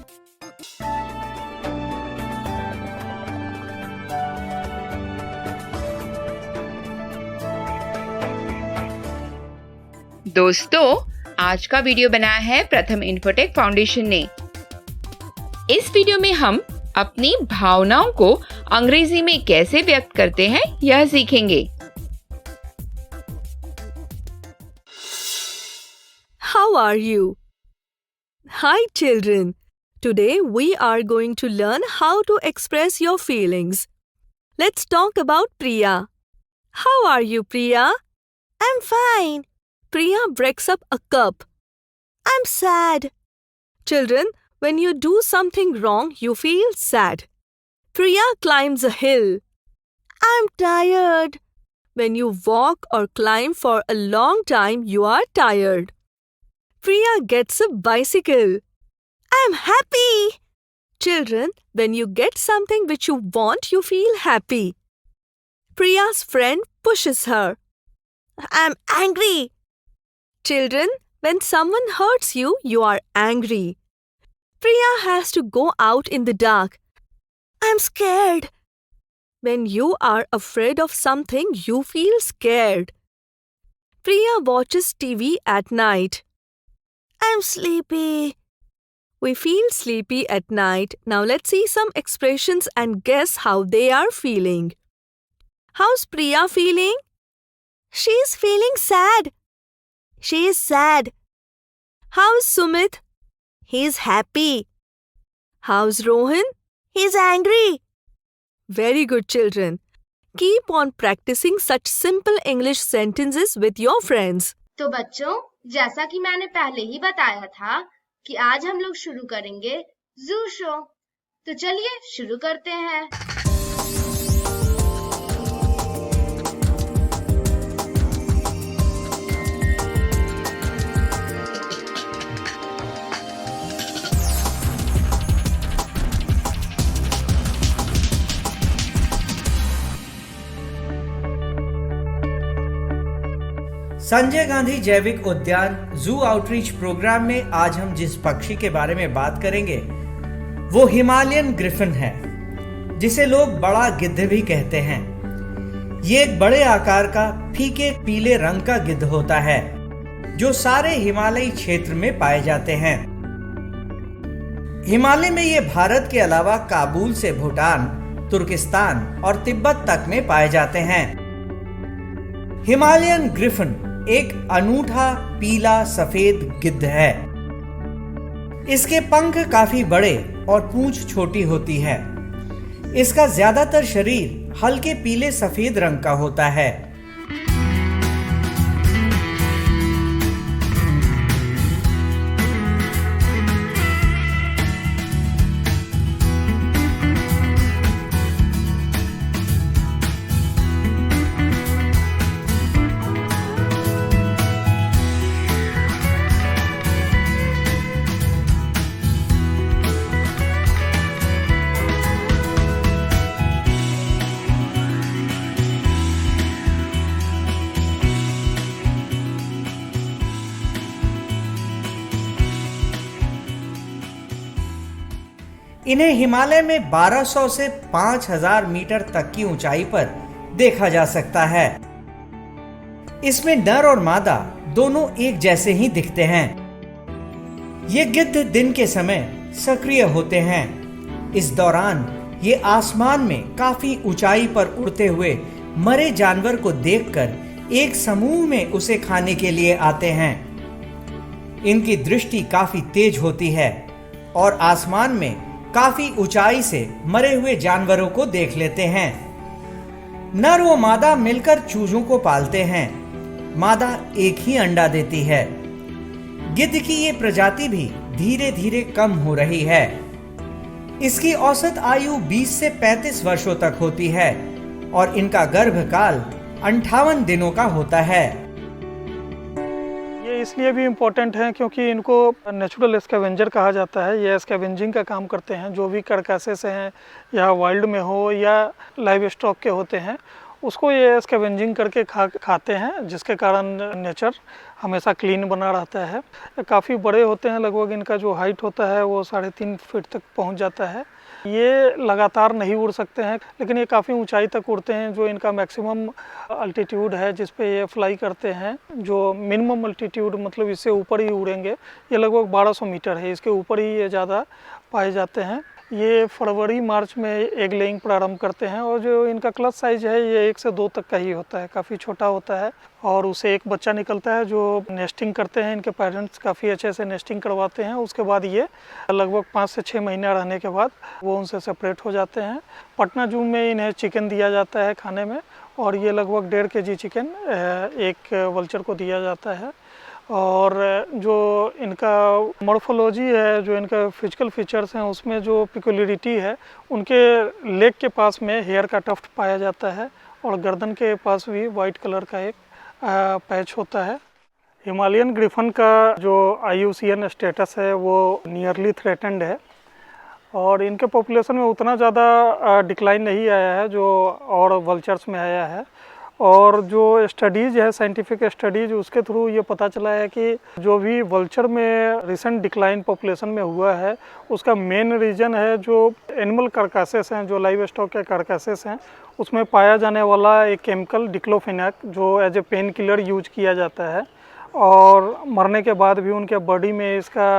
दोस्तों, आज का वीडियो बनाया है प्रथम इन्फोटेक फाउंडेशन ने। इस वीडियो में हम अपनी भावनाओं को अंग्रेजी में कैसे व्यक्त करते हैं यह सीखेंगे। How are you? Hi children. Today we are going to learn how to express your feelings. Let's talk about Priya. How are you, Priya? I'm fine. Priya breaks up a cup. I'm sad. Children, when you do something wrong, you feel sad. Priya climbs a hill. I'm tired. When you walk or climb for a long time, you are tired. Priya gets a bicycle. I'm happy. Children, when you get something which you want, you feel happy. Priya's friend pushes her. I'm angry. Children, when someone hurts you, you are angry. Priya has to go out in the dark. I'm scared. When you are afraid of something, you feel scared. Priya watches TV at night. I'm sleepy. We feel sleepy at night. Now let's see some expressions and guess how they are feeling. How's Priya feeling? She's feeling sad. She is sad. How's Sumit? He's happy. How's Rohan? He's angry. Very good, children. Keep on practicing such simple English sentences with your friends. तो बच्चों, जैसा कि मैंने पहले ही बताया था कि आज हम लोग शुरू करेंगे जू शो। तो चलिए शुरू करते हैं। संजय गांधी जैविक उद्यान जू आउटरीच प्रोग्राम में आज हम जिस पक्षी के बारे में बात करेंगे वो हिमालयन ग्रिफिन है, जिसे लोग बड़ा गिद्ध भी कहते हैं। ये एक बड़े आकार का फीके पीले रंग का गिद्ध होता है जो सारे हिमालयी क्षेत्र में पाए जाते हैं। हिमालय में ये भारत के अलावा काबुल से भूटान, तुर्किस्तान और तिब्बत तक में पाए जाते हैं। हिमालयन ग्रिफिन एक अनूठा पीला सफेद गिद्ध है। इसके पंख काफी बड़े और पूंछ छोटी होती है। इसका ज्यादातर शरीर हल्के पीले सफेद रंग का होता है। इन्हें हिमालय में 1200 से 5000 मीटर तक की ऊंचाई पर देखा जा सकता है। इसमें नर और मादा दोनों एक जैसे ही दिखते हैं। ये गिद्ध दिन के समय सक्रिय होते हैं। इस दौरान ये आसमान में काफी ऊंचाई पर उड़ते हुए मरे जानवर को देखकर एक समूह में उसे खाने के लिए आते हैं। इनकी दृष्टि काफी तेज होती है और आसमान में काफी ऊंचाई से मरे हुए जानवरों को देख लेते हैं। नर व मादा मिलकर चूजों को पालते हैं। मादा एक ही अंडा देती है। गिद्ध की ये प्रजाति भी धीरे धीरे कम हो रही है। इसकी औसत आयु 20 से 35 वर्षों तक होती है और इनका गर्भकाल 58 दिनों का होता है। ये इसलिए भी इम्पोर्टेंट है क्योंकि इनको नेचुरल स्कैवेंजर कहा जाता है। ये स्कैवेंजिंग का काम करते हैं। जो भी कार्कासेस हैं या वाइल्ड में हो या लाइव स्टॉक के होते हैं, उसको ये स्कैवेंजिंग करके खाते हैं, जिसके कारण नेचर हमेशा क्लीन बना रहता है। काफ़ी बड़े होते हैं, लगभग इनका जो हाइट होता है वो 3.5 फीट तक पहुंच जाता है। ये लगातार नहीं उड़ सकते हैं, लेकिन ये काफ़ी ऊंचाई तक उड़ते हैं। जो इनका मैक्सिमम अल्टीट्यूड है जिस पे ये फ्लाई करते हैं, जो मिनिमम अल्टीट्यूड मतलब इससे ऊपर ही उड़ेंगे, ये लगभग 1200 मीटर है। इसके ऊपर ही ये ज़्यादा पाए जाते हैं। ये फरवरी मार्च में एग लेइंग प्रारंभ करते हैं और जो इनका क्लच साइज है ये 1 से 2 तक का ही होता है, काफ़ी छोटा होता है और उसे एक बच्चा निकलता है जो नेस्टिंग करते हैं। इनके पेरेंट्स काफ़ी अच्छे से नेस्टिंग करवाते हैं। उसके बाद ये लगभग 5 से 6 महीना रहने के बाद वो उनसे सेपरेट हो जाते हैं। पटना जू में इन्हें चिकन दिया जाता है खाने में और ये लगभग 1.5 kg चिकन एक वल्चर को दिया जाता है। और जो इनका मॉर्फोलॉजी है, जो इनका फिजिकल फीचर्स हैं, उसमें जो पिकुलरिटी है, उनके लेग के पास में हेयर का टफ्ट पाया जाता है और गर्दन के पास भी वाइट कलर का एक पैच होता है। हिमालयन ग्रिफन का जो IUCN स्टेटस है वो नियरली थ्रेटेंड है और इनके पॉपुलेशन में उतना ज़्यादा डिक्लाइन नहीं आया है जो और वल्चर्स में आया है। और जो स्टडीज़ है, साइंटिफिक स्टडीज़, उसके थ्रू ये पता चला है कि जो भी वल्चर में रिसेंट डिक्लाइन पॉपुलेशन में हुआ है, उसका मेन रीज़न है जो एनिमल कार्कासेस हैं, जो लाइव स्टॉक के कार्कासेस हैं, उसमें पाया जाने वाला एक केमिकल डिक्लोफेनाक जो as a pain killer use किया जाता है और मरने के बाद भी उनके बॉडी में इसका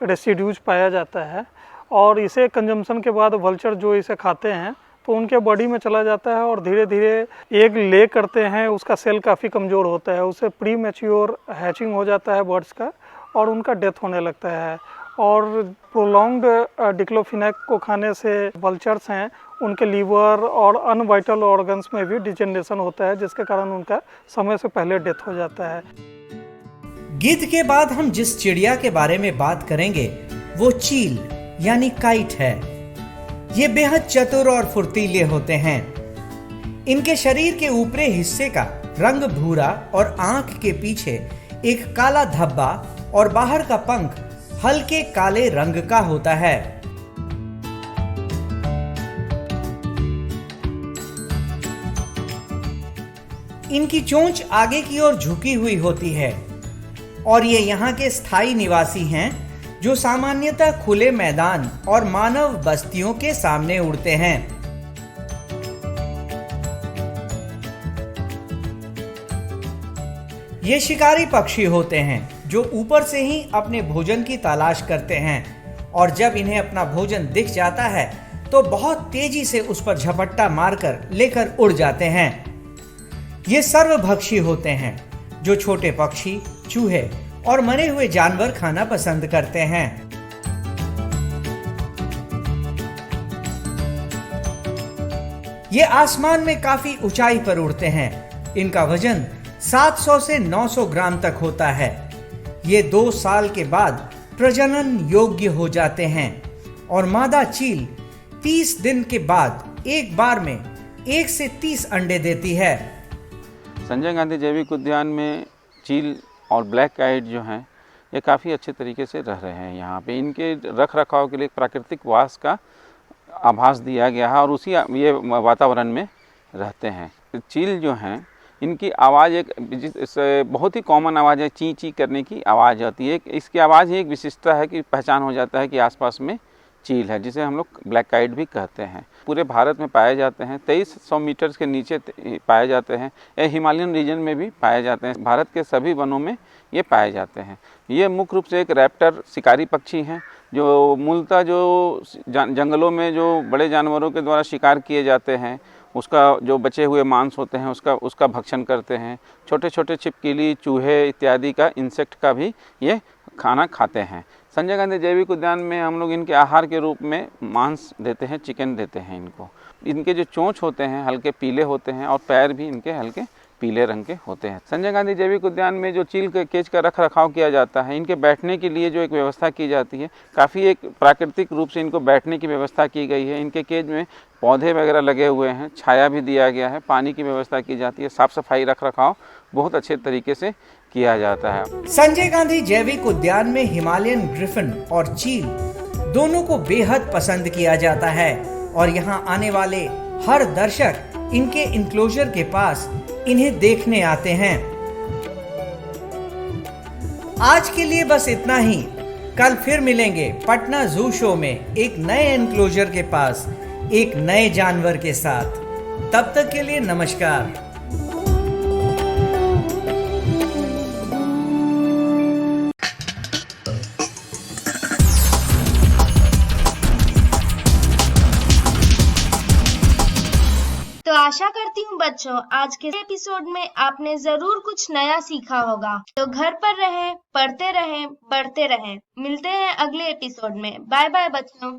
रेसिड्यूज पाया जाता है और इसे कंजम्पशन के बाद वल्चर जो इसे खाते हैं तो उनके बॉडी में चला जाता है और धीरे धीरे एग ले करते हैं। उसका सेल काफ़ी कमज़ोर होता है, उससे प्री मैच्योर हैचिंग हो जाता है बर्ड्स का और उनका डेथ होने लगता है। और प्रोलॉन्ग्ड डिक्लोफेनाक को खाने से वल्चर्स हैं, उनके लीवर और अनवाइटल ऑर्गन्स में भी डिजेनरेशन होता है, जिसके कारण उनका समय से पहले डेथ हो जाता है। गिद्ध के बाद हम जिस चिड़िया के बारे में बात करेंगे वो चील यानी काइट है। ये बेहद चतुर और फुर्तीले होते हैं। इनके शरीर के ऊपरी हिस्से का रंग भूरा और आंख के पीछे एक काला धब्बा और बाहर का पंख हल्के काले रंग का होता है। इनकी चोंच आगे की ओर झुकी हुई होती है और ये यहाँ के स्थायी निवासी हैं जो सामान्यतः खुले मैदान और मानव बस्तियों के सामने उड़ते हैं। ये शिकारी पक्षी होते हैं जो ऊपर से ही अपने भोजन की तलाश करते हैं और जब इन्हें अपना भोजन दिख जाता है तो बहुत तेजी से उस पर झपट्टा मारकर लेकर उड़ जाते हैं। ये सर्वभक्षी होते हैं जो छोटे पक्षी, चूहे और मरे हुए जानवर खाना पसंद करते हैं। ये आसमान में काफी ऊंचाई पर उड़ते हैं। इनका वजन 700 से 900 ग्राम तक होता है। ये 2 साल के बाद प्रजनन योग्य हो जाते हैं और मादा चील 30 दिन के बाद एक बार में 1 से 30 अंडे देती है। संजय गांधी जैविक उद्यान में चील और ब्लैक काइट जो हैं ये काफ़ी अच्छे तरीके से रह रहे हैं। यहाँ पे इनके रख रखाव के लिए प्राकृतिक वास का आभास दिया गया है और उसी ये वातावरण में रहते हैं। चील जो हैं इनकी आवाज़ एक बहुत ही कॉमन आवाज़ है, ची ची करने की आवाज़ आती है। इसकी आवाज़ ही एक विशिष्टता है कि पहचान हो जाता है कि आसपास में चील है, जिसे हम लोग ब्लैक काइट भी कहते हैं। पूरे भारत में पाए जाते हैं, 2300 मीटर के नीचे पाए जाते हैं। ये हिमालयन रीजन में भी पाए जाते हैं। भारत के सभी वनों में ये पाए जाते हैं। ये मुख्य रूप से एक रैप्टर शिकारी पक्षी हैं जो मूलतः जो जंगलों में जो बड़े जानवरों के द्वारा शिकार किए जाते हैं उसका जो बचे हुए मांस होते हैं उसका भक्षण करते हैं। छोटे छोटे छिपकली, चूहे इत्यादि का, इंसेक्ट का भी ये खाना खाते हैं। संजय गांधी जैविक उद्यान में हम लोग इनके आहार के रूप में मांस देते हैं, चिकन देते हैं इनको। इनके जो चोंच होते हैं हल्के पीले होते हैं और पैर भी इनके हल्के पीले रंग के होते हैं। संजय गांधी जैविक उद्यान में जो चील के केज का रख रखाव किया जाता है, इनके बैठने के लिए जो एक व्यवस्था की जाती है, काफ़ी एक प्राकृतिक रूप से इनको बैठने की व्यवस्था की गई है। इनके केज में पौधे वगैरह लगे हुए हैं, छाया भी दिया गया है, पानी की व्यवस्था की जाती है, साफ सफाई रख रखाव बहुत अच्छे तरीके से किया जाता है। संजय गांधी जैविक उद्यान में हिमालयन ग्रिफिन और चील दोनों को बेहद पसंद किया जाता है और यहाँ आने वाले हर दर्शक इनके इंक्लोजर के पास इन्हें देखने आते हैं। आज के लिए बस इतना ही। कल फिर मिलेंगे पटना जू शो में एक नए एनक्लोजर के पास एक नए जानवर के साथ। तब तक के लिए नमस्कार। तो आशा करती हूँ बच्चों आज के एपिसोड में आपने जरूर कुछ नया सीखा होगा। तो घर पर रहें, पढ़ते रहें, बढ़ते रहें। मिलते हैं अगले एपिसोड में। बाय बाय बच्चों।